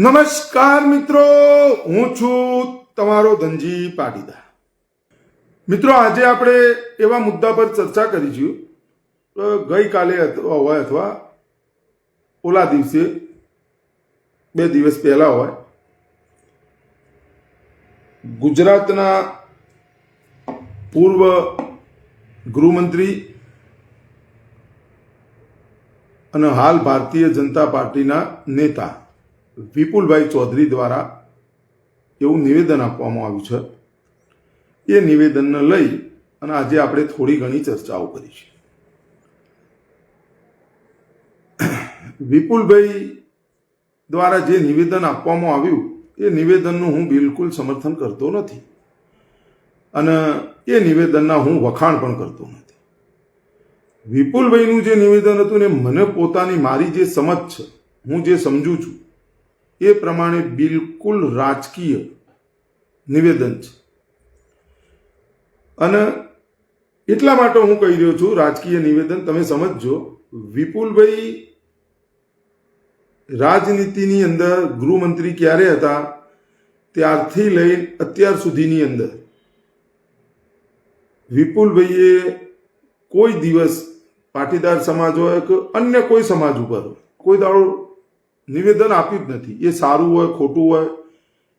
નમસ્કાર મિત્રો, હું છું તમારો ધનજી પાટીદાર. મિત્રો, આજે આપણે એવા મુદ્દા પર ચર્ચા કરીશું. ગઈકાલે હોય અથવા ઓલા દિવસે 2 દિવસ પહેલા હોય, ગુજરાતના પૂર્વ ગૃહમંત્રી અને હાલ ભારતીય જનતા પાર્ટીના નેતા વિપુલભાઈ ચૌધરી દ્વારા એવું નિવેદન આપવામાં આવ્યું છે. એ નિવેદનને લઈ અને આજે આપણે થોડી ઘણી ચર્ચાઓ કરીશું. વિપુલભાઈ દ્વારા જે નિવેદન આપવામાં આવ્યું એ નિવેદનનું હું બિલકુલ સમર્થન કરતો નથી અને એ નિવેદનના હું વખાણ પણ કરતો નથી. વિપુલભાઈનું જે નિવેદન હતું ને મને પોતાની મારી જે સમજ છે, હું જે સમજુ છું એ પ્રમાણે બિલકુલ રાજકીય નિવેદન છે. અને એટલા માટે હું કહી રહ્યો છું રાજકીય નિવેદન. તમે સમજજો, વિપુલભાઈ રાજનીતિની અંદર ગૃહમંત્રી ક્યારે હતા ત્યારથી લઈ અત્યાર સુધીની અંદર વિપુલભાઈએ કોઈ દિવસ પાટીદાર સમાજ હોય કે અન્ય કોઈ સમાજ ઉપર કોઈ દાડો નિવેદન આપ્યું જ નથી. એ સારું હોય ખોટું હોય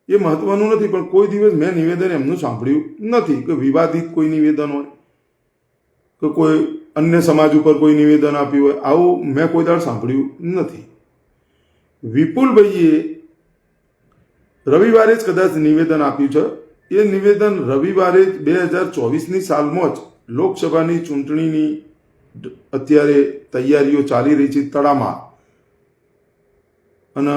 એ મહત્વનું નથી, પણ કોઈ દિવસ મેં નિવેદન એમનું સાંભળ્યું નથી કે વિવાદિત કોઈ નિવેદન હોય કે કોઈ અન્ય સમાજ ઉપર કોઈ નિવેદન આપ્યું હોય, આવું મેં કોઈ દાડ સાંભળ્યું નથી. વિપુલભાઈએ રવિવારે જ કદાચ નિવેદન આપ્યું છે. એ નિવેદન રવિવારે 2024ની સાલમાં જ લોકસભાની ચૂંટણીની અત્યારે તૈયારીઓ ચાલી રહી છે તડામાર, અને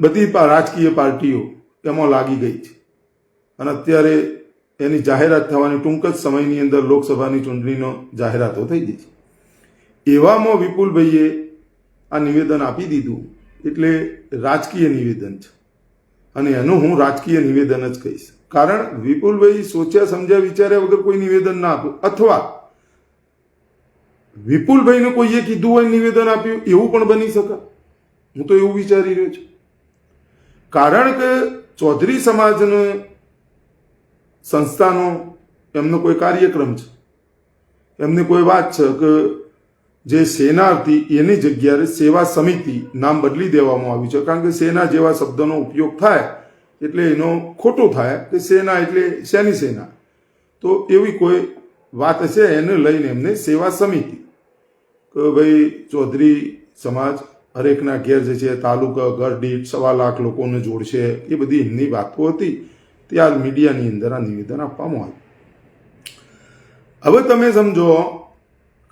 બધી રાજકીય પાર્ટીઓ એમાં લાગી ગઈ છે અને અત્યારે એની જાહેરાત થવાની ટૂંક જ સમયની અંદર લોકસભાની ચૂંટણીનો જાહેરાતો થઈ ગઈ છે. એવામાં વિપુલભાઈએ આ નિવેદન આપી દીધું એટલે રાજકીય નિવેદન છે અને એનું હું રાજકીય નિવેદન જ કહીશ. કારણ વિપુલભાઈ સોચ્યા સમજ્યા વિચાર્યા વગર કોઈ નિવેદન ના આપ્યું, અથવા વિપુલભાઈને કોઈએ કીધું હોય નિવેદન આપ્યું એવું પણ બની શકે. હું તો એવું વિચારી રહ્યો છું. કારણ કે ચૌધરી સમાજનો સંસ્થાનો એમનો કોઈ કાર્યક્રમ છે, એમને કોઈ વાત છે કે જે સેના હતી એની જગ્યાએ સેવા સમિતિ નામ બદલી દેવામાં આવ્યું છે. કારણ કે સેના જેવા શબ્દનો ઉપયોગ થાય એટલે એનો ખોટું થાય કે સેના એટલે શેની સેના, તો એવી કોઈ વાત હશે એને લઈને એમને સેવા સમિતિ કે ભાઈ ચૌધરી સમાજ હરેકના ઘેર જે છે તાલુકા ઘર દીઠ 1.25 લાખ લોકોને જોડશે, એ બધી એમની વાતો હતી. ત્યાર મીડિયાની અંદર આ નિવેદન આપવામાં આવ્યું. હવે તમે સમજો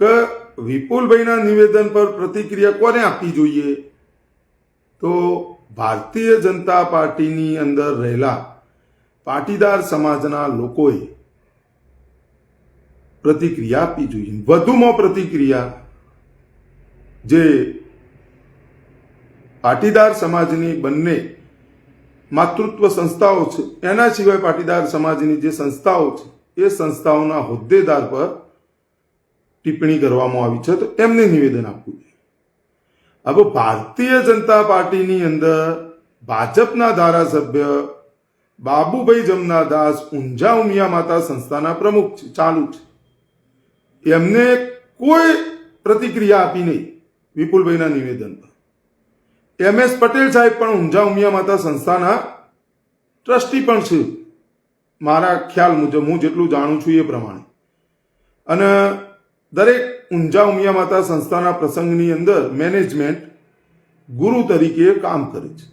કે વિપુલભાઈના નિવેદન પર પ્રતિક્રિયા કોને આપવી જોઈએ? તો ભારતીય જનતા પાર્ટીની અંદર રહેલા પાટીદાર સમાજના લોકોએ પ્રતિક્રિયા આપવી જોઈએ. વધુમાં પ્રતિક્રિયા જે પાટીદાર સમાજની બંને માતૃત્વ સંસ્થાઓ છે એના સિવાય પાટીદાર સમાજની જે સંસ્થાઓ છે એ સંસ્થાઓના હોદ્દેદાર પર ટિપ્પણી કરવામાં આવી છે, તો એમને નિવેદન આપવું જોઈએ. હવે ભારતીય જનતા પાર્ટીની અંદર ભાજપના ધારાસભ્ય બાબુભાઈ જમનાદાસ ઊંઝા ઉમિયા માતા સંસ્થાના પ્રમુખ છે, ચાલુ છે. એમને કોઈ પ્રતિક્રિયા આપી નહીં વિપુલભાઈના નિવેદન પર. MS પટેલ સાહેબ પણ ઊંઝા ઉમિયા માતા સંસ્થાના ટ્રસ્ટી પણ છે મારા ખ્યાલ મુજબ, હું જેટલું જાણું છું એ પ્રમાણે. અને દરેક ઊંઝા ઉમિયા માતા સંસ્થાના પ્રસંગની અંદર મેનેજમેન્ટ ગુરુ તરીકે કામ કરે છે.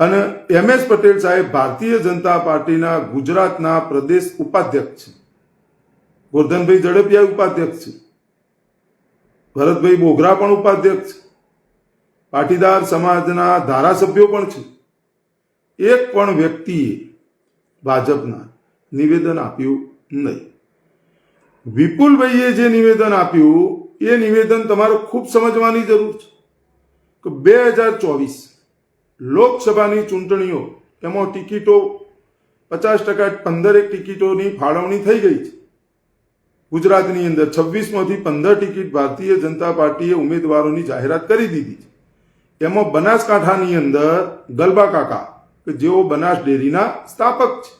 અને MS પટેલ સાહેબ ભારતીય જનતા પાર્ટીના ગુજરાતના પ્રદેશ ઉપાધ્યક્ષ છે. ગોરધનભાઈ ઝડપિયા ઉપાધ્યક્ષ છે. ભરતભાઈ બોગરા પણ ઉપાધ્યક્ષ છે. પાટીદાર સમાજના ધારાસભ્યો પણ છે. એક પણ વ્યક્તિએ ભાજપના નિવેદન આપ્યું નહીં. વિપુલભાઈએ જે નિવેદન આપ્યું એ નિવેદન તમારે ખૂબ સમજવાની જરૂર છે કે 2024 લોકસભાની ચૂંટણીઓ, એમાં ટિકિટો 50% 15 ટિકિટોની ફાળવણી થઈ ગઈ છે ગુજરાતની અંદર. 26માંથી 15 ટિકિટ ભારતીય જનતા પાર્ટીએ ઉમેદવારોની જાહેરાત કરી દીધી છે. એમાં બનાસકાંઠાની અંદર ગલબા કાકા કે જેઓ બનાસ ડેરીના સ્થાપક છે,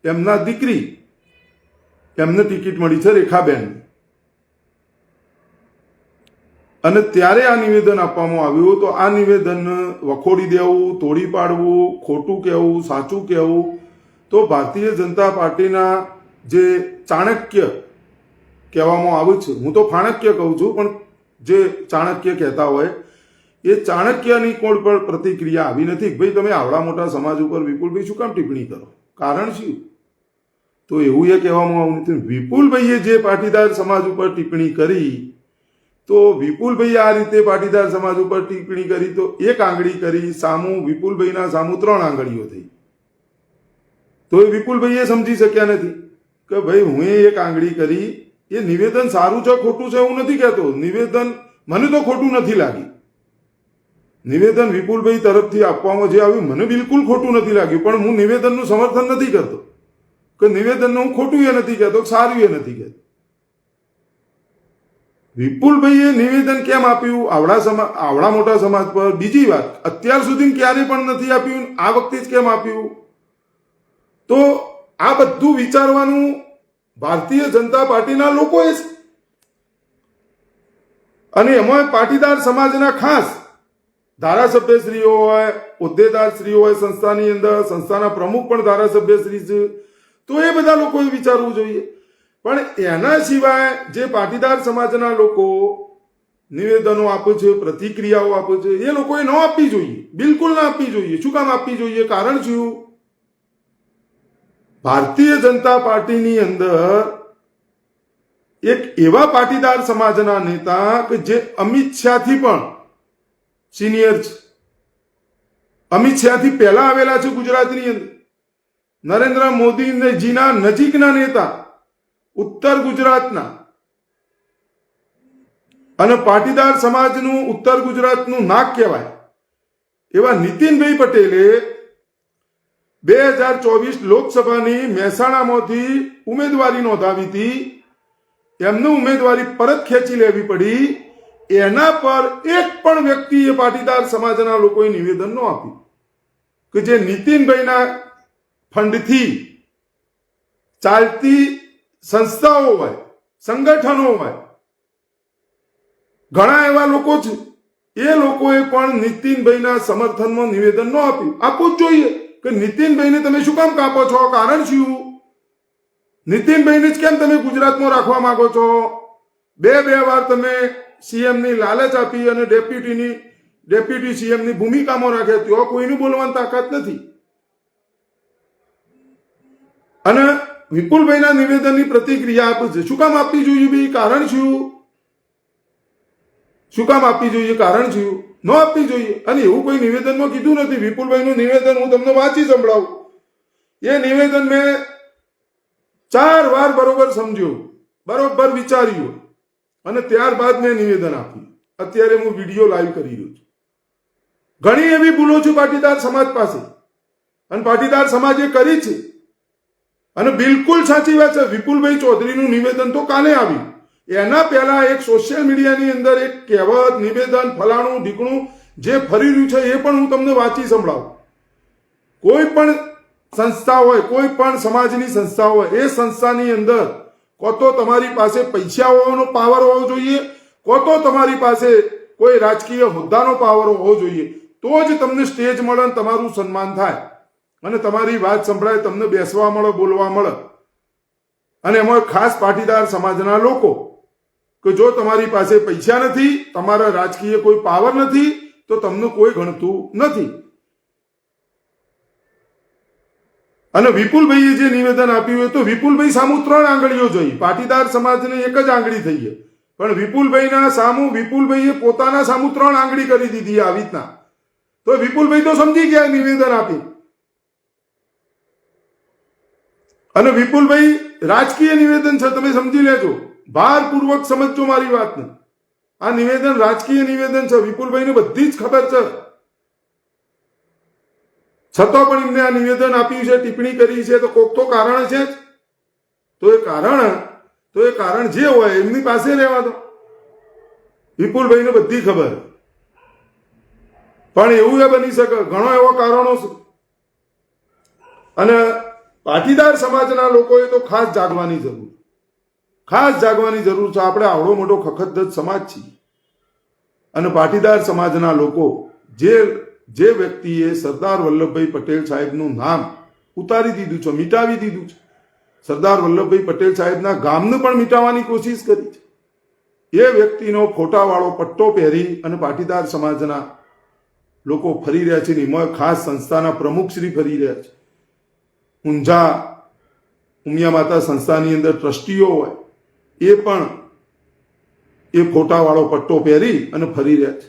એમના દીકરી, એમને ટિકિટ મળી છે રેખાબેન. અને ત્યારે આ નિવેદન આપવામાં આવ્યું. તો આ નિવેદન વખોડી દેવું, તોડી પાડવું, ખોટું કહેવું, સાચું કહેવું, તો ભારતીય જનતા પાર્ટીના જે ચાણક્ય કહેવામાં આવ્યું છે, હું તો ફાણક્ય કહું છું, પણ જે ચાણક્ય કહેતા હોય એ ચાણક્યની કોઈ પણ પ્રતિક્રિયા આવી નથી. ભાઈ તમે આવડા મોટા સમાજ ઉપર વિપુલભાઈ શું કામ ટિપ્પણી કરો, કારણ શું? તો એવું એ કહેવામાં આવ્યું નથી. વિપુલભાઈએ જે પાટીદાર સમાજ ઉપર ટિપ્પણી કરી, તો વિપુલભાઈ આ રીતે પાટીદાર સમાજ ઉપર ટિપ્પણી કરી તો એક આંગળી કરી, સામું વિપુલભાઈના સામું 3 આંગળીઓ થઈ. તો એ વિપુલભાઈ સમજી શક્યા નથી કે ભાઈ હું એક આંગળી કરી, એ નિવેદન સારું છે ખોટું છે હું નથી કહેતો. નિવેદન મને તો ખોટું નથી લાગ્યું. નિવેદન વિપુલભાઈ તરફથી આપવામાં જે આવ્યું મને બિલકુલ ખોટું નથી લાગ્યું. પણ હું નિવેદનનું સમર્થન નથી કરતો કે નિવેદનનું હું ખોટું એ નથી કહેતો, સારું એ નથી કહેતો. વિપુલભાઈએ નિવેદન કેમ આપ્યું આવડા મોટા સમાજ પર? બીજી વાત, અત્યાર સુધી ક્યારે પણ નથી આપ્યું, આ વખતે જ કેમ આપ્યું? તો આ બધું વિચારવાનું ભારતીય જનતા પાર્ટીના લોકોએ છે. અને એમાં પાટીદાર સમાજના ખાસ ધારાસભ્યશ્રીઓ હોય, હોદ્દેદારશ્રીઓ હોય સંસ્થાની અંદર, સંસ્થાના પ્રમુખ પણ ધારાસભ્યશ્રી છે. તો એ બધા લોકોએ વિચારવું જોઈએ. પણ એના સિવાય જે પાટીદાર સમાજના લોકો નિવેદનો આપે છે, પ્રતિક્રિયાઓ આપે છે, એ લોકોએ ન આપવી જોઈએ, બિલકુલ ના આપવી જોઈએ. શું કામ આપવી જોઈએ? કારણ શું? ભારતીય જનતા પાર્ટીની અંદર એક એવા પાટીદાર સમાજના નેતા કે જે અમિત શાહથી પણ સિનિયર છે, અમિત શાહથી પહેલા આવેલા છે ગુજરાતની અંદર, નરેન્દ્ર મોદીજીના નજીકના નેતા, ઉત્તર ગુજરાતના, અને પાટીદાર સમાજનું ઉત્તર ગુજરાતનું નાક કહેવાય એવા નીતિનભાઈ પટેલે 2024 લોકસભાની મહેસાણામાંથી ઉમેદવારી નોંધાવી હતી. એમનું ઉમેદવારી પરત ખેંચી લેવી પડી. એના પર એક પણ વ્યક્તિએ પાટીદાર સમાજના લોકોએ નિવેદન ન આપ્યું કે જે નીતિનભાઈના ફંડથી ચાલતી સંસ્થાઓ હોય, સંગઠનો હોય, ઘણા એવા લોકો છે, એ લોકોએ પણ નીતિનભાઈના સમર્થનમાં નિવેદન ન આપ્યું. આપવું જ જોઈએ કે નીતિનભાઈને તમે શું કામ કાપો છો, કારણ શું? નીતિનભાઈને જ કેમ તમે ગુજરાતમાં રાખવા માંગો છો? બે વાર તમે સીએમની લાલચ આપી અને ડેપ્યુટી સીએમની ભૂમિકામાં રાખ્યા, ત્યાં કોઈનું બોલવાની તાકાત નથી. અને વિપુલભાઈના નિવેદનની પ્રતિક્રિયા આપે છે. શું કામ આપવી જોઈએ ભાઈ? કારણ શું? શું કામ આપવી જોઈએ? કારણ શું? ન આપવી જોઈએ. અને એવું કોઈ નિવેદનમાં કીધું નથી. વિપુલભાઈનું નિવેદન હું તમને વાંચી સંભળાવું. એ નિવેદન મેં 4 વાર બરોબર સમજ્યું, બરોબર વિચાર્યું, અને ત્યારબાદ મેં નિવેદન આપ્યું. અત્યારે હું વિડીયો લાઈવ કરી રહ્યો છું. ઘણી એવી ભૂલો છું પાટીદાર સમાજ પાસે, અને પાટીદાર સમાજે કરી છે. અને બિલકુલ સાચી વાત છે. વિપુલભાઈ ચૌધરીનું નિવેદન તો કાલે આવ્યું. એના પહેલા એક સોશિયલ મીડિયાની અંદર એક કહેવત, નિવેદન, ફલાણું ઢીકણું જે ફરી રહ્યું છે એ પણ હું તમને વાંચી સંભળાવું. કોઈ પણ સંસ્થા હોય, કોઈ પણ સમાજની સંસ્થા હોય, એ સંસ્થાની અંદર કો તો તમારી પાસે પૈસા હોવાનો પાવર હોવો જોઈએ, કો તો તમારી પાસે કોઈ રાજકીય હોદ્દાનો પાવર હોવો જોઈએ. તો જ તમને સ્ટેજ મળે અને તમારું સન્માન થાય અને તમારી વાત સંભળાય, તમને બેસવા મળે, બોલવા મળે. અને એમાં ખાસ પાટીદાર સમાજના લોકો કે જો તમારી પાસે પૈસા નથી, તમારા રાજકીય કોઈ પાવર નથી, તો તમને કોઈ ગણતું નથી. અને વિપુલભાઈએ જે નિવેદન આપ્યું હોય તો વિપુલભાઈ સામું 3 આંગળીઓ જોઈ, પાટીદાર સમાજને એક જ આંગળી થઈ છે. પણ વિપુલભાઈના સામું વિપુલભાઈએ પોતાના સામું 3 આંગળી કરી દીધી આવી રીતના. તો વિપુલભાઈ તો સમજી ગયા નિવેદન આપી. અને વિપુલભાઈ રાજકીય નિવેદન છે, તમે સમજી લેજો, ભારપૂર્વક સમજજો મારી વાતને. આ નિવેદન રાજકીય નિવેદન છે. વિપુલભાઈને બધી જ ખબર છે, છતાં પણ એમને આ નિવેદન આપ્યું છે, ટિપ્પણી કરી છે. તો કોક તો કારણ છે જ. તો એ કારણ જે હોય એમની પાસે રહેવા દો. વિપુલભાઈને બધી ખબર. પણ એવું એ બની શકે, ઘણો એવો કારણો છે. અને પાટીદાર સમાજના લોકોએ તો ખાસ જાગવાની જરૂર છે. આપણે આવડો મોટો ખખતધજ સમાજ છીએ અને પાટીદાર સમાજના લોકો જે વ્યક્તિએ સરદાર વલ્લભભાઈ પટેલ સાહેબનું નામ ઉતારી દીધું છે, મિટાવી દીધું છે, સરદાર વલ્લભભાઈ પટેલ સાહેબના ગામને પણ મિટાવવાની કોશિશ કરી છે, એ વ્યક્તિનો ફોટાવાળો પટ્ટો પહેરી અને પાટીદાર સમાજના લોકો ફરી રહ્યા છે. એમાં ખાસ સંસ્થાના પ્રમુખશ્રી ફરી રહ્યા છે. ઊંઝા ઉમિયા માતા સંસ્થાની અંદર ટ્રસ્ટીઓ હોય એ પણ એ ફોટાવાળો પટ્ટો પહેરી અને ફરી રહ્યા છે.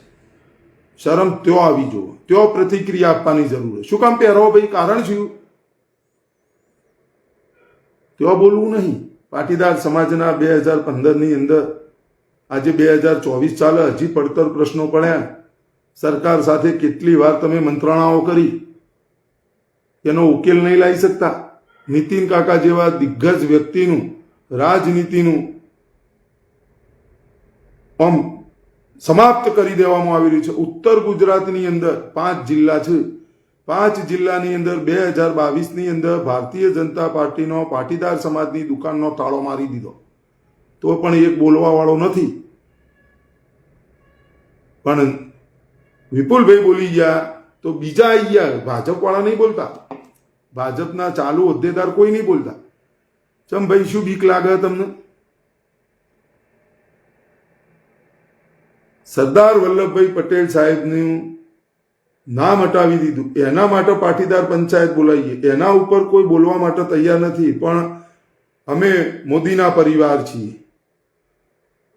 શરમ ત્યો આવી જુઓ, ત્યો પ્રતિક્રિયા આપવાની જરૂર છે. શું કામ પહેરો ભાઈ? કારણ શું? ત્યો બોલવું નહીં. પાટીદાર સમાજના 2015ની અંદર આજે 2024 ચાલે, હજી પડતર પ્રશ્નો પડ્યા. સરકાર સાથે કેટલી વાર તમે મંત્રણાઓ કરી, એનો ઉકેલ નહીં લાવી શકતા. નીતિન કાકા જેવા દિગ્ગજ વ્યક્તિનું રાજનીતિનું આમ સમાપ્ત કરી દેવામાં આવી રહ્યું છે. ઉત્તર ગુજરાતની અંદર 5 જિલ્લા છે. 5 જિલ્લાની અંદર 2022ની અંદર ભારતીય જનતા પાર્ટીનો પાટીદાર સમાજની દુકાનનો તાળો મારી દીધો, તો પણ એક બોલવા વાળો નથી. પણ વિપુલભાઈ બોલી ગયા તો બીજા આવી ગયા. ભાજપ વાળા નહીં બોલતા, ભાજપના ચાલુ હોદ્દેદાર કોઈ નહીં બોલતા. ચમ ભાઈ, શું બીક લાગે તમને? સરદાર વલ્લભભાઈ પટેલ સાહેબનું નામ હટાવી દીધું, એના માટે પાટીદાર પંચાયત બોલાવીએ, એના ઉપર કોઈ બોલવા માટે તૈયાર નથી. પણ અમે મોદીના પરિવાર છીએ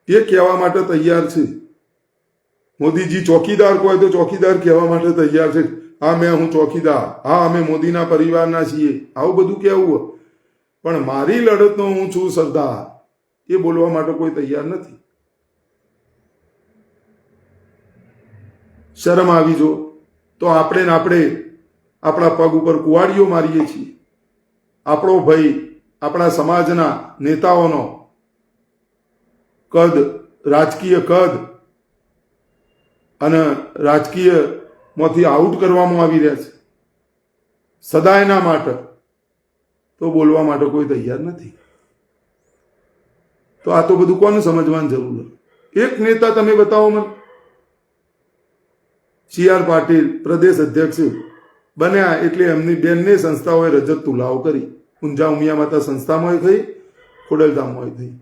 એ કહેવા માટે તૈયાર છે. મોદીજી ચોકીદાર કહે તો ચોકીદાર કહેવા માટે તૈયાર છે. હા, હું ચોકીદાર, હા અમે મોદીના પરિવારના છીએ, આવું બધું કહેવું. પણ મારી લડતનો હું છું સરદાર, એ બોલવા માટે કોઈ તૈયાર નથી. શરમ આવી જો તો આપણે આપણા પગ ઉપર કુવાડીઓ મારીએ છીએ. આપણો ભાઈ, આપણા સમાજના નેતાઓનો કદ, રાજકીય કદ અને રાજકીયમાંથી આઉટ કરવામાં આવી રહ્યા છે સદાયના માટે, તો બોલવા માટે કોઈ તૈયાર નથી. તો આ તો બધું કોને સમજવાની જરૂર? એક નેતા તમે બતાવો મને. CR પાટીલ પ્રદેશ અધ્યક્ષ બન્યા એટલે એમની બેનની સંસ્થાઓએ રજત તુલાવો કરી. ઊંઝા ઉમિયા માતા સંસ્થામાં થઈ, ખોડલધામમાં થઈ.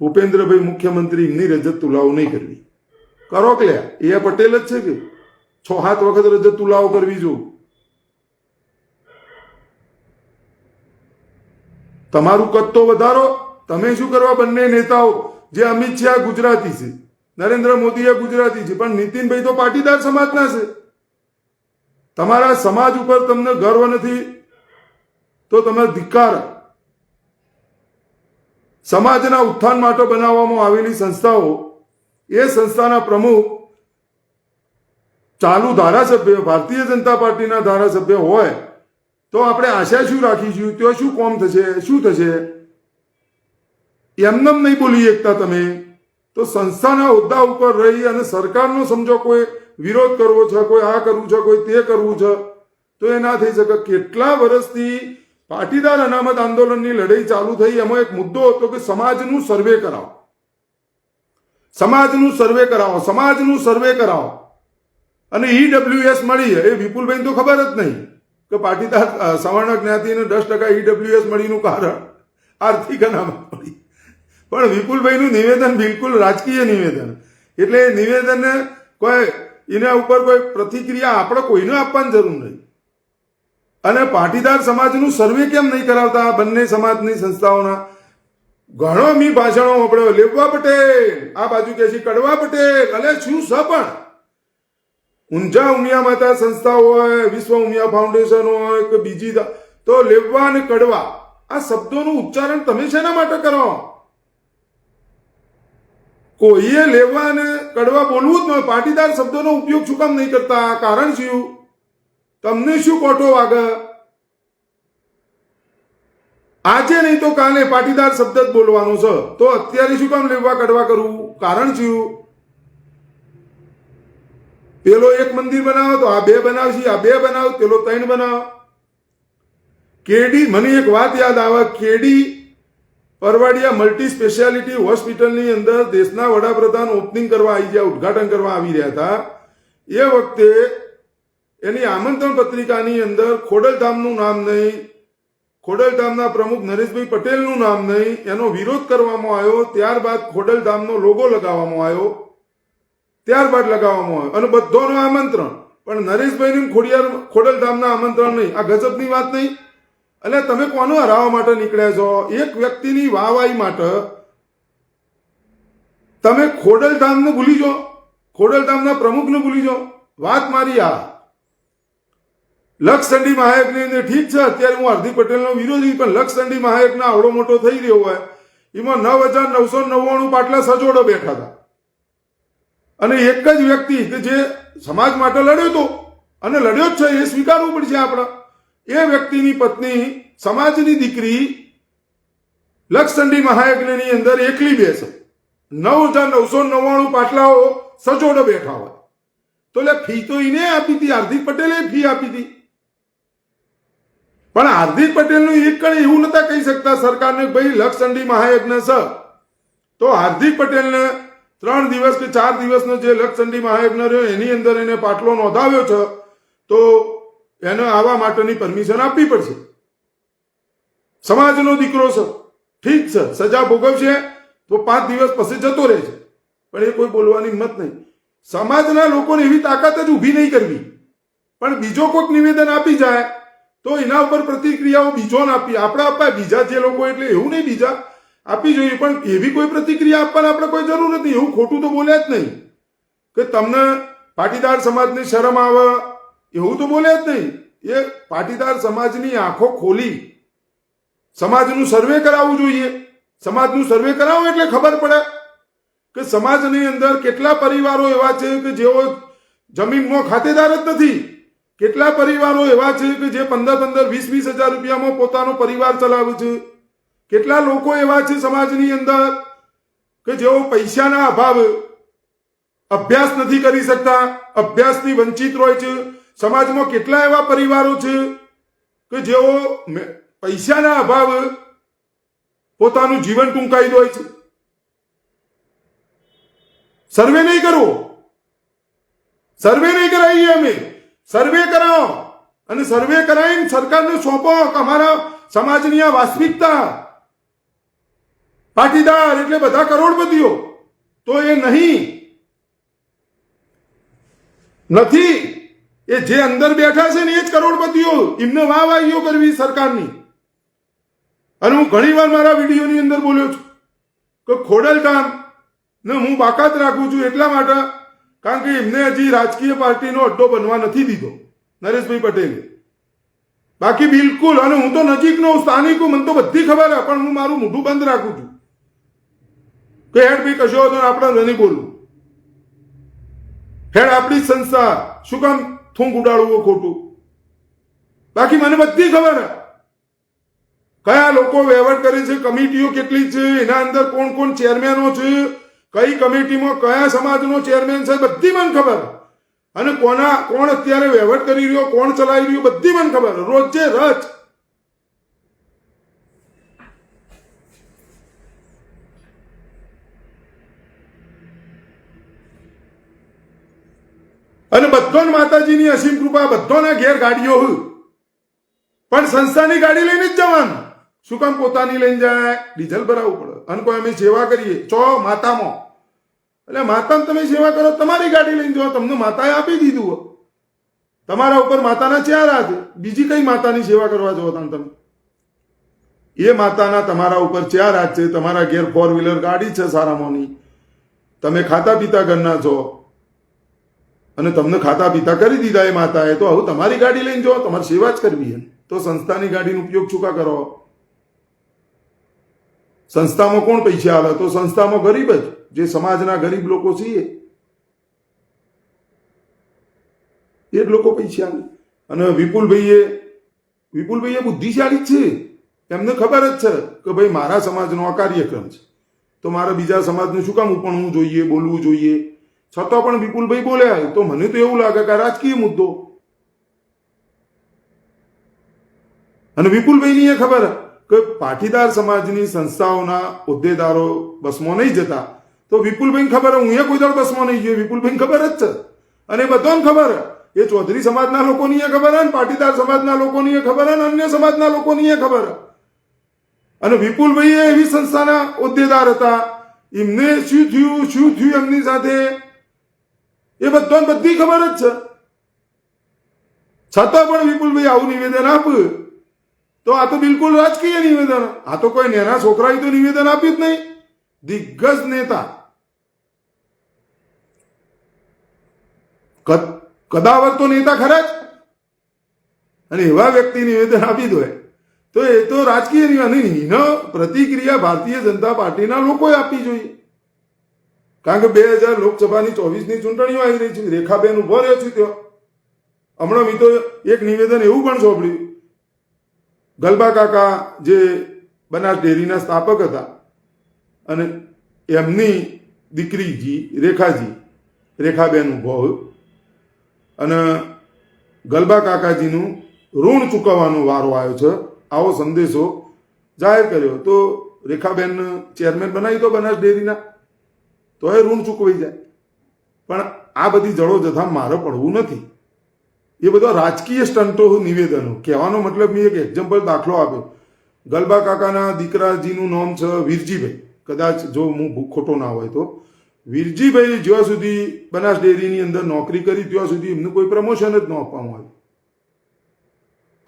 ભૂપેન્દ્રભાઈ મુખ્યમંત્રી, એમની રજત તુલાવો નહીં કરવી. કરો કે એ પટેલ જ છે કે 6-7 વખત રજત તુલાવો કરવી જો. તમારું કદ તો વધારો. તમે શું કરવા? બંને નેતાઓ, જે અમિત શાહ ગુજરાતી છે, નરેન્દ્ર મોદી એ ગુજરાતી છે, પણ નીતિનભાઈ તો પાટીદાર સમાજના છે. તમારા સમાજ ઉપર તમને ગર્વ નથી તો તમે ધિક્કાર. સમાજના ઉત્થાન માટે બનાવવામાં આવેલી સંસ્થાઓ, એ સંસ્થાના પ્રમુખ ચાલુ ધારાસભ્ય, ભારતીય જનતા પાર્ટીના ધારાસભ્ય હોય તો આપણે આશા શું રાખીશું? તો શું કોમ થશે? શું થશે? એમનેમ નહીં બોલી એકતા તમે તો સંસ્થાના હોદ્દા ઉપર રહી અને સરકારનો સમજો કોઈ વિરોધ કરવો છે, કોઈ આ કરવું છે, કોઈ તે કરવું છે, તો એ ના થઈ શકે. કેટલા વર્ષથી પાટીદાર અનામત આંદોલનની લડાઈ ચાલુ થઈ, એમાં એક મુદ્દો હતો કે સમાજનું સર્વે કરાવો, સમાજનું સર્વે કરાવો, સમાજનું સર્વે કરાવો. અને EWS મળી. એ વિપુલભાઈ તો ખબર જ નહીં કે પાટીદાર સવર્ણ જ્ઞાતિને 10% EWS મળીનું કારણ આર્થિક અનામત મળી. પણ વિપુલભાઈનું નિવેદન બિલકુલ રાજકીય નિવેદન, એટલે એ નિવેદનને કોઈ એના ઉપર કોઈ પ્રતિક્રિયા આપણે કોઈને આપવાની જરૂર નહીં. અને પાટીદાર સમાજનું સર્વે કેમ નહીં કરાવતા બંને સમાજની સંસ્થાઓના? ઘણો મી ભાષણો આપણે લેવા પટેલ, આ બાજુ કે છે કડવા પટેલ, અલે શું છે? પણ ઊંઝા ઉમિયા માતા સંસ્થા હોય, વિશ્વ ઉમિયા ફાઉન્ડેશન હોય કે બીજી, તો લેવા અને કડવા આ શબ્દોનું ઉચ્ચારણ તમે શેના માટે કરો? કોઈએ લેવા અને કડવા બોલવું જ ન. પાટીદાર શબ્દોનો ઉપયોગ શું કામ નહીં કરતા? કારણ શું? તમને શું કોટો વાગે? આજે નહીં તો કાલે પાટીદાર શબ્દ જ બોલવાનો છે, તો અત્યારે શું કામ લેવા કડવા કરવું? કારણ શું? પેલો એક મંદિર બનાવો તો આ બે બનાવશે, આ બે બનાવો, પેલો 3 બનાવો. કેડી, મને એક વાત યાદ આવે, કેડી પરવાડિયા મલ્ટી સ્પેશિયાલિટી હોસ્પિટલની અંદર દેશના વડાપ્રધાન ઓપનિંગ કરવા આવી ગયા, ઉદઘાટન કરવા આવી રહ્યા હતા. એ વખતે એની આમંત્રણ પત્રિકાની અંદર ખોડલધામનું નામ નહીં, ખોડલધામના પ્રમુખ નરેશભાઈ પટેલનું નામ નહીં, એનો વિરોધ કરવામાં આવ્યો. ત્યારબાદ ખોડલધામનો લોગો લગાવવામાં આવ્યો, ત્યારબાદ લગાવવામાં આવ્યો અને બધોનું આમંત્રણ, પણ નરેશભાઈનું ખોડલધામના આમંત્રણ નહીં. આ ગજબની વાત નહીં? એટલે તમે કોનું હરાવવા માટે નીકળ્યા છો? એક વ્યક્તિની વાહવાહી માટે તમે ખોડલધામને ભૂલી જાઓ, ખોડલધામના પ્રમુખને ભૂલી જાઓ. વાત મારી આ લક્ષચંડી મહાયજ્ઞની અંદર ઠીક છે, અત્યારે હું હાર્દિક પટેલનો વિરોધી, પણ લક્ષચંડી મહાયજ્ઞ આવડો મોટો થઈ રહ્યો હોય, એમાં 9,999 પાટલા સજોડો બેઠા હતા અને એક જ વ્યક્તિ કે જે સમાજ માટે લડ્યો હતો અને લડ્યો જ છે, એ સ્વીકારવું પડશે આપણે. એ વ્યક્તિની પત્ની, સમાજની દીકરી લક્ષચંડી મહાયજ્ઞની અંદર એકલી બેસે, 9,999 પાટલાઓ સજોડો બેઠા હોય, તો એટલે ફી તો એને આપી હતી, હાર્દિક પટેલે ફી આપી હતી. પણ હાર્દિક પટેલનું એક કણ એવું નતા કહી શકતા સરકારને, ભાઈ લક્ષચંડી મહાયજ્ઞ છે તો હાર્દિક પટેલને 3 દિવસ કે 4 દિવસનો જે લક્ષચંડી મહાયજ્ઞ રહ્યો એની અંદર એને પાટલો નોંધાવ્યો છે, તો એને આવા માટેની પરમિશન આપવી પડશે. સમાજનો દીકરો છે, ઠીક છે, સજા ભોગવશે તો 5 દિવસ પછી જતો રહે છે, પણ એ કોઈ બોલવાની હિંમત નહીં. સમાજના લોકોને એવી તાકાત જ ઊભી નહીં કરવી, પણ બીજો કોઈક નિવેદન આપી જાય તો એના ઉપર પ્રતિક્રિયાઓ બીજોને આપી, આપણે અપાય બીજા જે લોકો, એટલે એવું નહીં બીજા આપી જોઈએ, પણ એવી કોઈ પ્રતિક્રિયા આપવાની આપણે કોઈ જરૂર નથી. એવું ખોટું તો બોલ્યા જ નહીં કે તમને પાટીદાર સમાજની શરમ આવે, એવું તો બોલ્યા જ નહીં. એ પાટીદાર સમાજની આંખો ખોલી સમાજનું સર્વે કરાવવું જોઈએ. સમાજનું સર્વે કરાવો એટલે ખબર પડે કે સમાજની અંદર કેટલા પરિવારો એવા છે કે જેઓ જમીનમાં ખાતેદાર જ નથી, કેટલા પરિવારો એવા છે કે જે 15-15, 20-20 હજાર રૂપિયામાં પોતાનો પરિવાર ચલાવે છે, કેટલા લોકો એવા છે સમાજની અંદર કે જેઓ પૈસાના અભાવે અભ્યાસ નથી કરી શકતા, અભ્યાસથી વંચિત રહે છે. સમાજમાં કેટલા એવા પરિવારો છે કે જેઓ પૈસાના અભાવે પોતાનું જીવન ટૂંકાવી દે છે. સર્વે નહીં કરવો, સર્વે નહીં કરાવીએ અમે, સર્વે કરાવો અને સર્વે કરાવીને સરકારને સોંપો કે અમારા સમાજની આ વાસ્તવિકતા, પાટીદાર એટલે બધા કરોડપતિઓ, તો એ નહીં નથી. એ જે અંદર બેઠા છે ને એ જ કરોડપતિઓ, એમને વાહવાહીઓ કરવી સરકારની. અને હું ઘણીવાર મારા વિડીયોની અંદર બોલ્યો છું કે ખોડલધામ ને હું બાકાત રાખું છું એટલા માટે કારણ કે એમને હજી રાજકીય પાર્ટીનો અડ્ડો બનવા નથી દીધો નરેશભાઈ પટેલે. બાકી બિલકુલ, અને હું તો નજીકનો સ્થાનિક, મને તો બધી ખબર છે, પણ હું મારું મોઢું બંધ રાખું છું કે હેડ ભાઈ કશો હતો આપણે નહીં બોલવું, હેડ આપણી સંસ્થા, શું કામ થૂંક ઉડાડવું ખોટું. બાકી મને બધી ખબર છે કયા લોકો વહીવટ કરે છે, કમિટીઓ કેટલી છે, એના અંદર કોણ કોણ ચેરમેનો છે, કઈ કમિટીમાં કયા સમાજનો ચેરમેન છે, બધી મને ખબર. અને કોણ અત્યારે વહીવટ કરી રહ્યો, કોણ ચલાવી રહ્યું, બધી મને ખબર. રોજે રચ અને બધોને માતાજીની અસીમ કૃપા, બધોના ઘેર ગાડીઓ, પણ સંસ્થાની ગાડી લઈને જ જવાનું. શું કામ પોતાની લઈને જાય? ડીઝલ ભરાવવું પડે. અને કોઈ અમે સેવા કરીએ ચો માતામાં, એટલે માતામાં તમે સેવા કરો, તમારી ગાડી લઈને જાઓ, તમને માતાએ આપી દીધું, તમારા ઉપર માતાના ચાર હાથ, બીજી કઈ માતાની સેવા કરવા જાઓ તમે? એ માતાના તમારા ઉપર ચાર હાથ છે. તમારા ઘેર 4 વ્હીલર ગાડી છે સારામાંની, તમે ખાતા પીતા ઘરના છો અને તમને ખાતા પીતા કરી દીધા એ માતાએ, તો હવે તમારી ગાડી લઈને જાઓ, તમારે સેવા જ કરવી. તો સંસ્થાની ગાડીનો ઉપયોગ ચૂકા કરો. સંસ્થામાં કોણ પૈસા આવે? તો સંસ્થામાં ગરીબ જ, જે સમાજના ગરીબ લોકો છીએ એ જ લોકો પૈસા આવે. અને વિપુલભાઈએ બુદ્ધિશાળી જ છે, એમને ખબર જ છે કે ભાઈ મારા સમાજનો આ કાર્યક્રમ છે, તો મારે બીજા સમાજનું શું કામ ઉપણવું જોઈએ, બોલવું જોઈએ? છતાં પણ વિપુલભાઈ બોલ્યા. તો મને તો એવું લાગે કે આ રાજકીય મુદ્દો. અને વિપુલભાઈની એ ખબર કે પાટીદાર સમાજની સંસ્થાઓના હોદ્દેદારો બસમાં નહીં જતા, તો વિપુલભાઈને ખબર હું એ કોઈ દાડો બસમાં નહીં ગયો, વિપુલભાઈને ખબર જ છે. અને બધાને ખબર, એ ચૌધરી સમાજના લોકોની એ ખબર, અને પાટીદાર સમાજના લોકોની એ ખબર, અને અન્ય સમાજના લોકોની એ ખબર. અને વિપુલભાઈ એવી સંસ્થાના હોદ્દેદાર હતા, એમને શું થયું એમની સાથે એ બધાને બધી ખબર જ છે. છતાં પણ વિપુલભાઈ આવું નિવેદન આપ્યું, તો આ તો બિલકુલ રાજકીય નિવેદન. આ તો કોઈ નાના છોકરાએ તો નિવેદન આપ્યું જ નહીં. દિગ્ગજ નેતા, કદાવર તો નેતા ખરા જ, અને એવા વ્યક્તિ નિવેદન આપી દો તો એ તો રાજકીય નિવેદન. પ્રતિક્રિયા ભારતીય જનતા પાર્ટીના લોકોએ આપવી જોઈએ. કારણ કે 2000 લોકસભાની 24ની ચૂંટણીઓ આવી રહી છે. રેખાબેન ઉભો રહ્યો છે ત્યાં. હમણાં મેં તો એક નિવેદન એવું પણ સાંભળ્યું, ગલબા કાકા જે બનાસ ડેરીના સ્થાપક હતા, અને એમની દીકરીજી રેખાબેન ઉભો, અને ગલબા કાકાજીનું ઋણ ચૂકવવાનો વારો આવ્યો છે, આવો સંદેશો જાહેર કર્યો. તો રેખાબેન ચેરમેન બનાવી દો બનાસ ડેરીના, તો એ ઋણ ચૂકવાઈ જાય. પણ આ બધી જડો જથા મારે પડવું નથી. એ બધા રાજકીય સ્ટન્ટો નિવેદનો. કહેવાનો મતલબ મેં એક એક્ઝામ્પલ દાખલો આપ્યો. ગલબા કાકાના દીકરાજીનું નામ છે વીરજીભાઈ, કદાચ જો હું ખોટો ના હોય તો. વીરજીભાઈ જ્યાં સુધી બનાસ ડેરીની અંદર નોકરી કરી ત્યાં સુધી એમને કોઈ પ્રમોશન જ ન આપવામાં આવ્યું.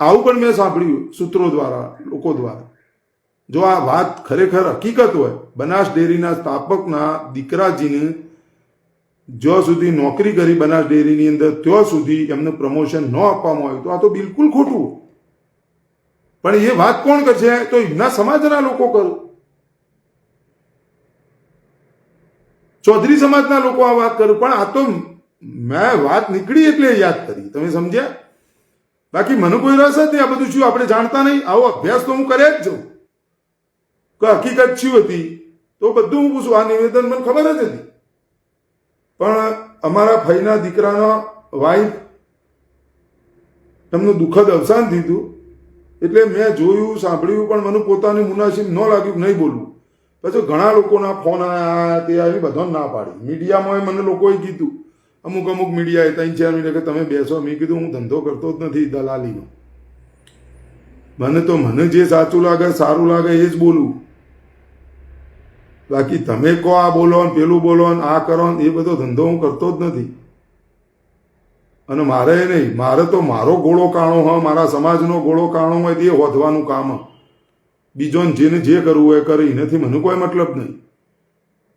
આવું પણ મેં સાંભળ્યું સૂત્રો દ્વારા, લોકો દ્વારા. જો આ વાત ખરેખર હકીકત હોય, બનાસ ડેરીના સ્થાપકના દીકરાજીને જ્યાં સુધી નોકરી કરી બનાસ ડેરીની અંદર ત્યાં સુધી એમને પ્રમોશન ન આપવામાં આવ્યું, તો આ તો બિલકુલ ખોટું. પણ એ વાત કોણ કરશે? તો એમના સમાજના લોકો કરે. ચૌધરી સમાજના લોકો આ વાત કરે. પણ આ તો મેં વાત નીકળી એટલે યાદ કરી, તમે સમજ્યા? બાકી મને કોઈ રસ જ નહીં. આ બધું શું આપણે જાણતા નહીં? આવો અભ્યાસ તો હું કર્યા જ છું કે હકીકત શું હતી, તો બધું હું પૂછું. આ નિવેદન મને ખબર જ હતી. પણ અમારા ભાઈના દીકરાનો વાઈફ એમનું દુઃખદ અવસાન થયું, એટલે મેં જોયું, સાંભળ્યું, પણ મને પોતાની મુનાસિબ ન લાગ્યું, નહીં બોલવું. પછી ઘણા લોકોના ફોન આવ્યા, તે આવી બધાને ના પાડી. મીડિયામાં મને લોકોએ કીધું, અમુક મીડિયાએ 3-4 મિનિટ કે તમે બેસો. મેં કીધું હું ધંધો કરતો જ નથી દલાલીનો. મને જે સાચું લાગે, સારું લાગે એ જ બોલું. બાકી તમે કહો આ બોલો ને પેલું બોલો ને આ કરો ને, એ બધો ધંધો હું કરતો જ નથી. અને મારે નહીં, મારે તો મારો ગોળો કાણો હોય, મારા સમાજનો ગોળો કાણો હોય તે વધવાનું કામ. બીજોને જેને જે કરવું હોય કરે, એનાથી મને કોઈ મતલબ નહીં.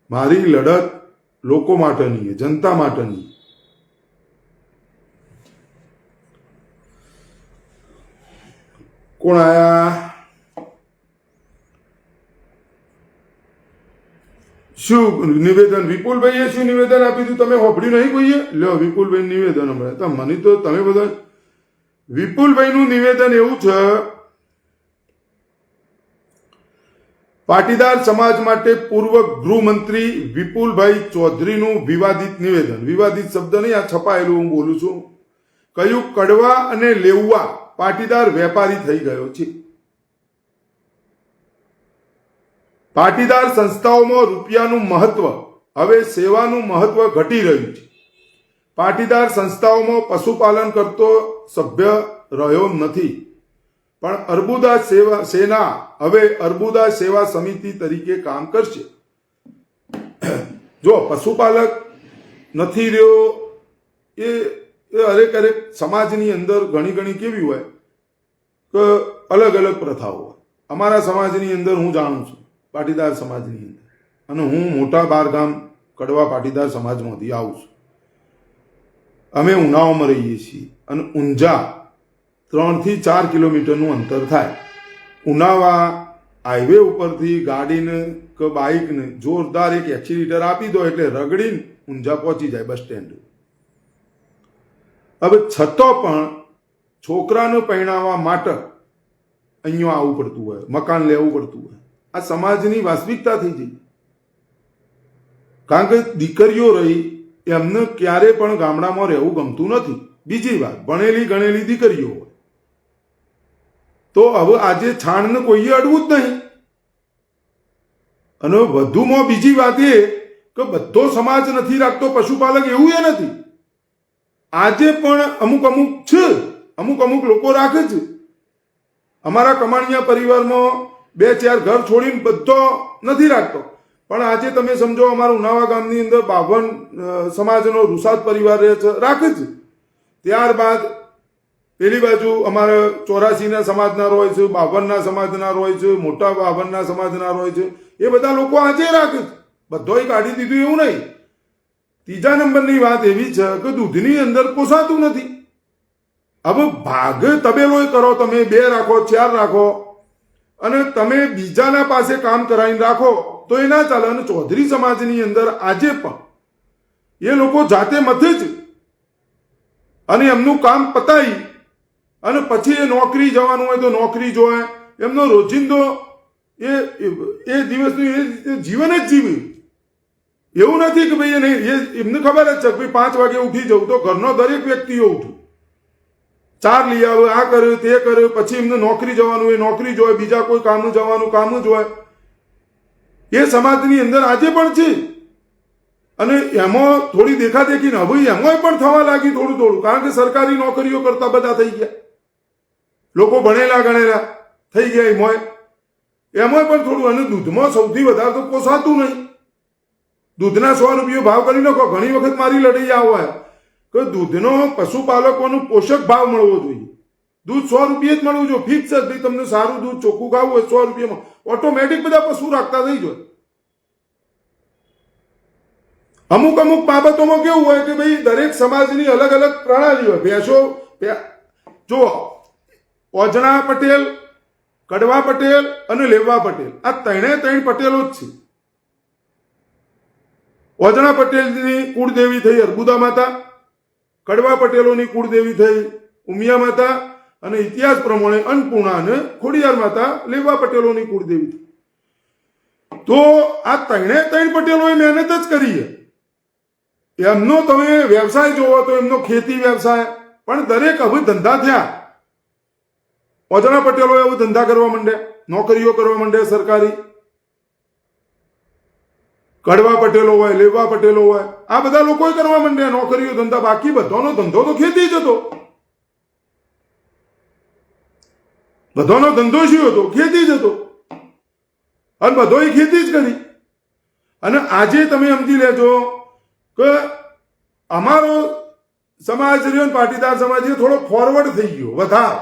મારી લડત લોકો માટેની, જનતા માટેની. કોણ આયા? શું નિવેદન? વિપુલભાઈએ શું નિવેદન આપ્યું હતું? તમે હોભળ્યું નહીં કોઈએ? લ્યો વિપુલભાઈ નિવેદન હમણાં તો મને તો તમે બધા. વિપુલભાઈનું નિવેદન એવું છે, પાટીદાર સમાજ માટે પૂર્વ ગૃહમંત્રી વિપુલભાઈ ચૌધરીનું વિવાદિત નિવેદન. વિવાદિત શબ્દ નહીં, આ છપાયેલું હું બોલું છું. કયું? કડવા અને લેઉવા પાટીદાર વેપારી થઈ ગયો છે. પાટીદાર સંસ્થાઓમાં રૂપિયાનું મહત્વ, હવે સેવાનું મહત્વ ઘટી રહ્યું છે. પાટીદાર સંસ્થાઓમાં પશુપાલન કરતો સભ્ય રહ્યો નથી, પણ અર્બુદા સેના હવે અર્બુદા સેવા સમિતિ તરીકે કામ કરશે. જો પશુપાલક નથી રહ્યો, એ હરેક સમાજની અંદર ઘણી કેવી હોય કે અલગ અલગ પ્રથાઓ હોય. અમારા સમાજની અંદર હું જાણું છું, પાટીદાર સમાજની અંદર, અને હું મોટા બારગામ કડવા પાટીદાર સમાજમાંથી આવું છું. અમે ઉનાઓમાં રહીએ છીએ, અને ઊંઝા 3 થી 4 કિલોમીટરનું અંતર થાય. ઉનાવા હાઈવે ઉપરથી ગાડીને કે બાઇકને જોરદાર એક એક્સિલેટર આપી દો એટલે રગડીને ઊંઝા પહોંચી જાય બસ સ્ટેન્ડ. હવે છતાં પણ છોકરાને પરણાવવા માટે અહીંયા આવવું પડતું હોય, મકાન લેવું પડતું હોય. આ સમાજની વાસ્તવિકતા થઈ ગઈ. કારણ કે દીકરીઓ રહી એમને ક્યારે પણ ગામડામાં રહેવું ગમતું નથી. બીજી વાત, ભણેલી ગણેલી દીકરીઓ હોય તો હવે આજે છાણને કોઈએ અડવું જ નહીં. અને વધુમાં બીજી વાત એ કે બધો સમાજ નથી રાખતો પશુપાલક, એવું એ નથી. આજે પણ અમુક અમુક છે, અમુક અમુક લોકો રાખે છે. અમારા કમાણીયા પરિવારમાં 2-4 ઘર છોડીને બધો નથી રાખતો. પણ આજે તમે સમજો, અમારા ઉનાવા ગામની અંદર 52 સમાજનો રૂસાદ પરિવાર રહે છે, રાખે છે. ત્યારબાદ પેલી બાજુ અમારા 84ના સમાજના હોય છે, 52ના સમાજના હોય છે, મોટા 52ના સમાજના હોય છે. એ બધા લોકો આજે રાખે છે. બધોય કાઢી દીધું એવું નહીં. ત્રીજા નંબરની વાત એવી છે કે દૂધની અંદર પોસાતું નથી. હવે ભાગ તબેલોય કરો, તમે 2 રાખો, 4 રાખો અને તમે બીજાના પાસે કામ કરાવીને રાખો તો એ ના ચાલે. અને ચૌધરી સમાજની અંદર આજે પણ એ લોકો જાતે મથે જ અને એમનું કામ પતાવી અને પછી એ નોકરી જવાનું હોય તો નોકરી જોવે. એમનો રોજિંદો એ દિવસનું એ જીવન જ જીવે. એવું નથી કે ભાઈ એમને ખબર જ છે કે ભાઈ 5 વાગે ઉઠી જવું તો ઘરનો દરેક વ્યક્તિઓ ઉઠું, 4 લઈ આવે, આ કરે તે કરે, પછી એમને નોકરી જવાનું હોય નોકરી જોવે, બીજા કોઈ કામનું જવાનું કામનું જોવે. એ સમાજની અંદર આજે પણ છે. અને એમાં થોડી દેખાદેખી ને હવે એમાં પણ થવા લાગી થોડું થોડું, કારણ કે સરકારી નોકરીઓ કરતા બધા થઈ ગયા, લોકો ભણેલા ગણેલા થઈ ગયા. એમાં પણ થોડું. અને દૂધમાં સૌથી વધારે તો પોસાતું નહીં. દૂધના 100 રૂપિયા ભાવ કરી નાખો. ઘણી વખત મારી લડાઈ હોય કે દૂધનો પશુપાલકોનો પોષક ભાવ મળવો જોઈએ. દૂધ 100 રૂપિયા જ મળવું જોઈએ, ફિક્સ જ. ભાઈ તમને સારું દૂધ ચોખ્ખું ખાવું હોય 100 રૂપિયામાં ઓટોમેટિક બધા પશુ રાખતા થઈ જાય. અમુક અમુક બાબતોમાં કેવું હોય કે ભાઈ દરેક સમાજની અલગ અલગ પ્રણાલી હોય. ભેંસો જો ઓજણા પટેલ, કડવા પટેલ અને લેવા પટેલ, આ 3 પટેલો જ છે. ઓજણા પટેલની કુળદેવી થઈ અર્બુદા માતા, કડવા પટેલોની કુળદેવી થઈ ઉમિયા માતા અને ઇતિહાસ પ્રમાણે અન્નપૂર્ણા અને ખોડિયાર માતા લેવા પટેલોની કુળદેવી થઈ. તો આ 3 પટેલોએ મહેનત જ કરી છે. એમનો તમે વ્યવસાય જોવો તો એમનો ખેતી વ્યવસાય, પણ દરેક હવે ધંધા થયા. ઓજણા પટેલો હવે ધંધા કરવા માંડ્યા, નોકરીઓ કરવા માંડ્યા સરકારી. કડવા પટેલો હોય, લેવા પટેલો હોય, આ બધા લોકો કરવા માંડ્યા નોકરીઓ ધંધા. બાકી બધાનો ધંધો તો ખેતી જ હતો. બધાનો ધંધો શું હતો? ખેતી જ હતો. અને બધો ખેતી જ કરી. અને આજે તમે સમજી લેજો કે અમારો સમાજ રહ્યો, પાટીદાર સમાજ થોડો ફોરવર્ડ થઈ ગયો વધારે.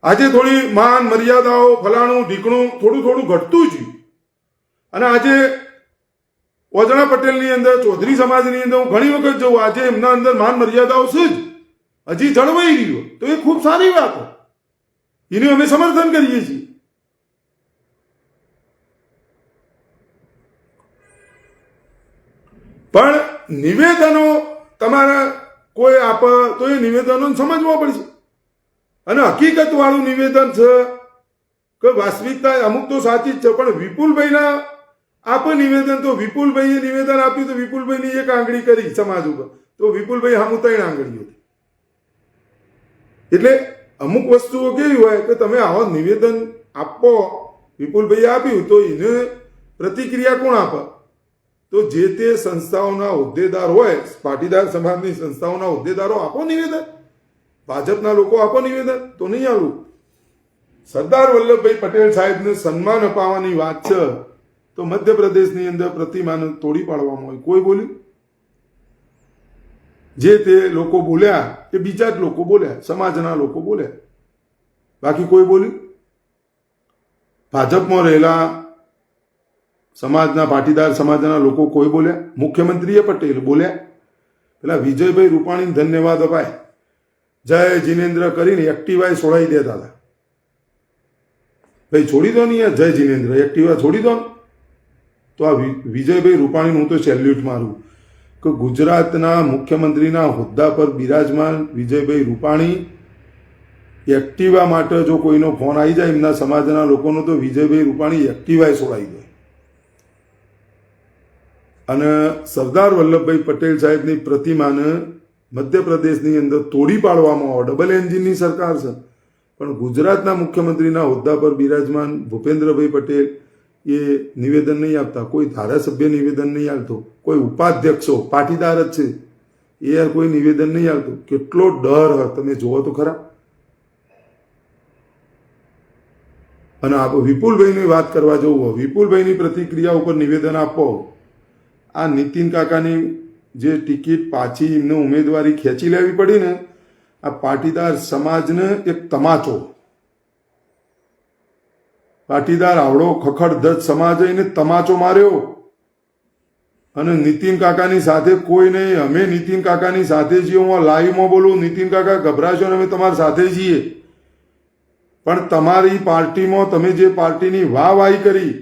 આજે થોડી માન મર્યાદાઓ, ફલાણું ઢીકણું થોડું થોડું ઘટતું જ. અને આજે ઓજણા પટેલની અંદર, ચૌધરી સમાજની અંદર હું ઘણી વખત જોઉં, આજે એમના અંદર માન મર્યાદાઓ છે જ, હજી જળવાઈ રહ્યો. તો એ ખૂબ સારી વાત, એનું અમે સમર્થન કરીએ છીએ. પણ નિવેદનો તમારા કોઈ આપે તો એ નિવેદનો સમજવા પડશે. અને હકીકત વાળું નિવેદન છે કે વાસ્તવિકતા અમુક તો સાચી જ છે. પણ વિપુલભાઈના આપે નિવેદન, તો વિપુલભાઈએ નિવેદન આપ્યું તો વિપુલભાઈની 1 આંગળી કરી સમાજ ઉપર, તો વિપુલભાઈ સામું 3 આંગળીઓ. એટલે અમુક વસ્તુઓ કેવી હોય કે તમે આવા નિવેદન આપો, વિપુલભાઈએ આપ્યું તો એને પ્રતિક્રિયા કોણ આપે? તો જે તે સંસ્થાઓના હોદ્દેદાર હોય, પાટીદાર સમાજની સંસ્થાઓના હોદ્દેદારો આપો નિવેદન. ભાજપના લોકો આપો નિવેદન, તો નહીં આવું. સરદાર વલ્લભભાઈ પટેલ સાહેબને સન્માન અપાવવાની વાત છે તો મધ્યપ્રદેશની અંદર પ્રતિમાને તોડી પાડવામાં હોય. કોઈ બોલ્યું? જે તે લોકો બોલ્યા એ બીજા જ લોકો બોલ્યા, સમાજના લોકો બોલ્યા, બાકી કોઈ બોલ્યું? ભાજપમાં રહેલા સમાજના, પાટીદાર સમાજના લોકો કોઈ બોલ્યા? મુખ્યમંત્રીએ પટેલ બોલ્યા? પેલા વિજયભાઈ રૂપાણીને ધન્યવાદ અપાય, જય જિનેન્દ્ર કરીને એક્ટિવાએ છોડાઈ દેતા હતા. ભાઈ છોડી દો ને યાર, જય જિનેન્દ્ર એક્ટિવા છોડી દો. તો આ વિજયભાઈ રૂપાણીનું હું તો સેલ્યુટ મારું કે ગુજરાતના મુખ્યમંત્રીના હોદ્દા પર બિરાજમાન વિજયભાઈ રૂપાણી એક્ટિવા માટે જો કોઈનો ફોન આવી જાય એમના સમાજના લોકોનો, તો વિજયભાઈ રૂપાણી એક્ટિવાએ છોડાઈ દે. અને સરદાર વલ્લભભાઈ પટેલ સાહેબની પ્રતિમાને મધ્યપ્રદેશની અંદર તોડી પાડવામાં આવે. ડબલ એન્જિનની સરકાર છે, પણ ગુજરાતના મુખ્યમંત્રીના હોદ્દા પર બિરાજમાન ભૂપેન્દ્રભાઈ પટેલ એ નિવેદન નહીં આપતા, કોઈ ધારાસભ્ય નિવેદન નહીં આપતો, કોઈ ઉપાધ્યક્ષો પાટીદાર જ છે એ યાર કોઈ નિવેદન નહીં આપતું. કેટલો ડર હ તમે જુઓ તો ખરા. અને આ વિપુલભાઈની વાત કરવા જવું, વિપુલભાઈની પ્રતિક્રિયા ઉપર નિવેદન આપો. આ નીતિન કાકાની જે ટિકિટ પાછી એમને ઉમેદવારી ખેંચી લેવી પડી ને, આ પાટીદાર સમાજને એક તમાચો, પાટીદાર આવડો ખખડધજ સમાજ એને તમાચો માર્યો. અને નીતિન કાકાની સાથે કોઈ નહીં, અમે નીતિન કાકાની સાથે છીએ. હું લાઈવમાં બોલું, નીતિન કાકા ગભરાશો ને અમે તમારી સાથે છીએ, પણ તમારી પાર્ટીમાં તમે જે પાર્ટીની વાહવાહી કરી,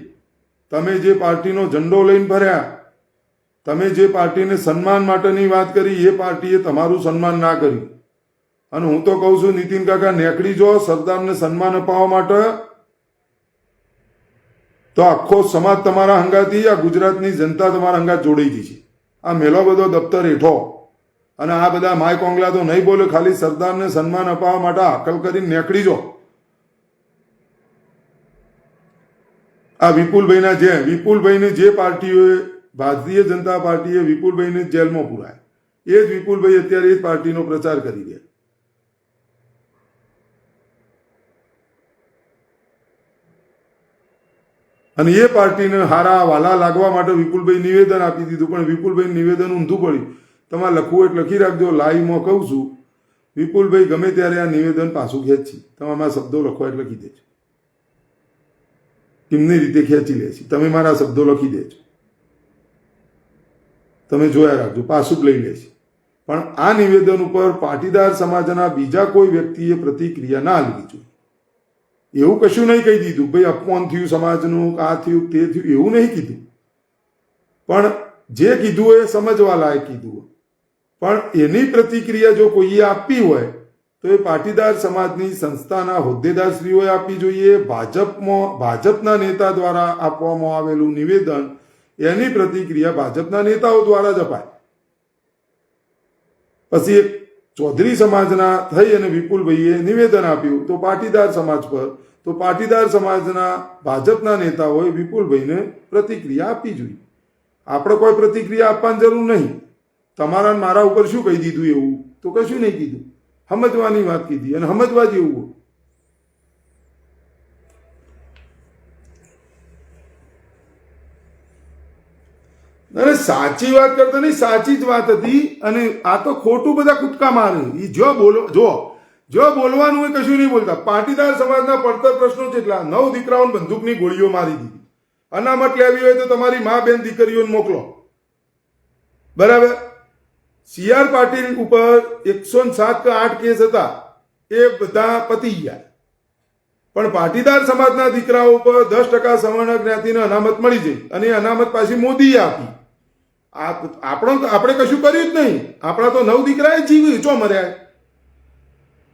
તમે જે પાર્ટીનો ઝંડો લઈને ફર્યા, તમે જે પાર્ટીને સન્માન માટેની વાત કરી, એ પાર્ટીએ તમારું સન્માન ના કર્યું. અને હું તો કહું છું નીતિન કાકા નેકડી જો સરદારને સન્માન અપાવવા માટે, તો આખો સમાજ તમારા હંગાથી, આ ગુજરાતની જનતા તમારા હંગાત જોડાઈ છે. આ મેલો બધો દફતર હેઠો અને આ બધા માય કોંગલા તો નહીં બોલે, ખાલી સરદારને સન્માન અપાવવા માટે હાકલ કરીને નેકડી જો. આ વિપુલભાઈને જે પાર્ટીઓએ, ભારતીય જનતા પાર્ટીએ વિપુલભાઈને જેલમાં પુરાય, એ જ વિપુલભાઈ અત્યારે એ પાર્ટીનો પ્રચાર કરી રહ્યા. અને એ પાર્ટીને હારા વાલા લાગવા માટે વિપુલભાઈ નિવેદન આપી દીધું, પણ વિપુલભાઈ નિવેદન ઊંધું પડ્યું. તમારે લખવું એટલે લખી રાખજો, લાઈવમાં કહું છું. વિપુલભાઈ ગમે ત્યારે આ નિવેદન પાછું ખેંચી, તમે મારા શબ્દો લખવા એટલે લખી દેજો, કેમની રીતે ખેંચી લે છે, તમે મારા શબ્દો લખી દેજો, તમે જોયા રાખજો, પાછું જ લઈ લે છે. પણ આ નિવેદન ઉપર પાટીદાર સમાજના બીજા કોઈ વ્યક્તિએ પ્રતિક્રિયા ના લેવી જોઈએ. એવું કશું નહીં કહી દીધું ભાઈ અપમાન થયું સમાજનું, આ થયું તે થયું, એવું નહીં કીધું. પણ જે કીધું એ સમજવા લાયક કીધું. પણ એની પ્રતિક્રિયા જો કોઈએ આપવી હોય તો એ પાટીદાર સમાજની સંસ્થાના હોદ્દેદારશ્રીઓએ આપવી જોઈએ. ભાજપના નેતા દ્વારા આપવામાં આવેલું નિવેદન, એની પ્રતિક્રિયા ભાજપના નેતાઓ દ્વારા જ અપાય. પછી એક ચૌધરી સમાજના થઈ અને વિપુલભાઈએ નિવેદન આપ્યું તો પાટીદાર સમાજ પર, તો પાટીદાર સમાજના ભાજપના નેતાઓએ વિપુલભાઈને પ્રતિક્રિયા આપવી જોઈએ. આપણે કોઈ પ્રતિક્રિયા આપવાની જરૂર નહીં. તમારા મારા ઉપર શું કહી દીધું એવું તો કશું નહીં કીધું, સમજવાની વાત કીધી અને સમજવા જેવું. અરે સાચી વાત કરતા નહીં, સાચી જ વાત હતી. અને આ તો ખોટું બધા કૂદકા મારે. એ જો બોલવાનું હોય કશું નહીં બોલતા. પાટીદાર સમાજના પડતર પ્રશ્નો કેટલા, 9 દીકરાઓને બંદૂકની ગોળીઓ મારી દીધી. અનામત લેવી હોય તો તમારી મા બેન દીકરીઓને મોકલો, બરાબર. CR પાટીલ ઉપર 107 કે 8 કેસ હતા, એ બધા પતી ગયા. પણ પાટીદાર સમાજના દીકરાઓ ઉપર 10% સવર્ણ જ્ઞાતિને અનામત મળી જઈ, અને એ અનામત પાછી મોદીએ આપી. આપણે કશું કર્યું જ નહીં. આપણા તો 9 દીકરાએ જીવ્યું, ચો મર્યા.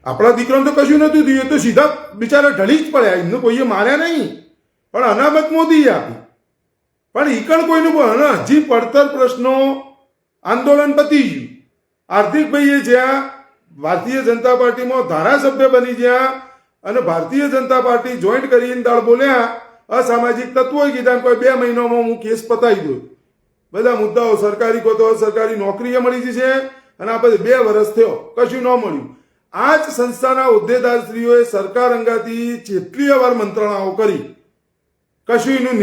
આપણા દીકરાને તો કશું નતું થયું, તો સીધા બિચારા ઢળી જ પડ્યા, એમને કોઈએ માર્યા નહીં, પણ અનામત મોદીએ આપી. પણ ઈકણ કોઈનું હજી પડતર પ્રશ્નો આંદોલન પતી ગયું. હાર્દિકભાઈએ જ્યાં ભારતીય જનતા પાર્ટીમાં ધારાસભ્ય બની જ્યાં અને ભારતીય જનતા પાર્ટી જોઈન્ટ કરીને દાળ બોલ્યા, અસામાજિક તત્વોએ કીધા કોઈ 2 મહિનામાં હું કેસ પતાવી દઉં. બધા મુદ્દાઓ સરકારી કહો તો સરકારી નોકરીએ મળી જશે, અને આ બધે 2 વર્ષ થયો કશું ન મળ્યું. આ જ સંસ્થાના હોદ્દેદારશ્રીઓએ સરકાર અંગાથી જેટલી વાર મંત્રણાઓ કરી, કશું એનું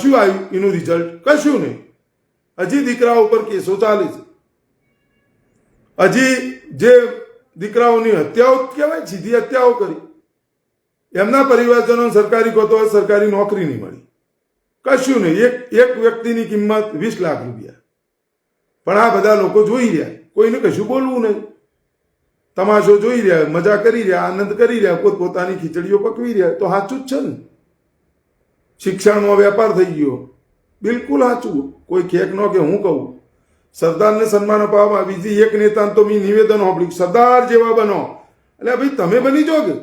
શું આવ્યું, એનું રિઝલ્ટ કશું નહીં. હજી દીકરાઓ ઉપર કેસો ચાલે છે. હજી જે દીકરાઓની હત્યાઓ કહેવાય, સીધી હત્યાઓ કરી, એમના પરિવારજનો સરકારી કહો તો સરકારી નોકરી નહીં મળી, કશું નહીં. એક વ્યક્તિની કિંમત 20 લાખ રૂપિયા. પણ આ બધા લોકો જોઈ રહ્યા, કોઈને કશું બોલવું નહીં, તમાશો જોઈ રહ્યા, મજા કરી રહ્યા, આનંદ કરી રહ્યા, પોતપોતાની ખીચડીઓ પકવી રહ્યા. તો સાચું જ છે ને. શિક્ષણમાં વેપાર થઈ ગયો, બિલકુલ સાચું. કોઈ ખેક ન કે હું કહું સરદારને સન્માન અપાવવા, બીજી એક નેતાને તો મેં નિવેદન સાંભળ્યું સરદાર જેવા બનો. એટલે ભાઈ તમે બની જો કે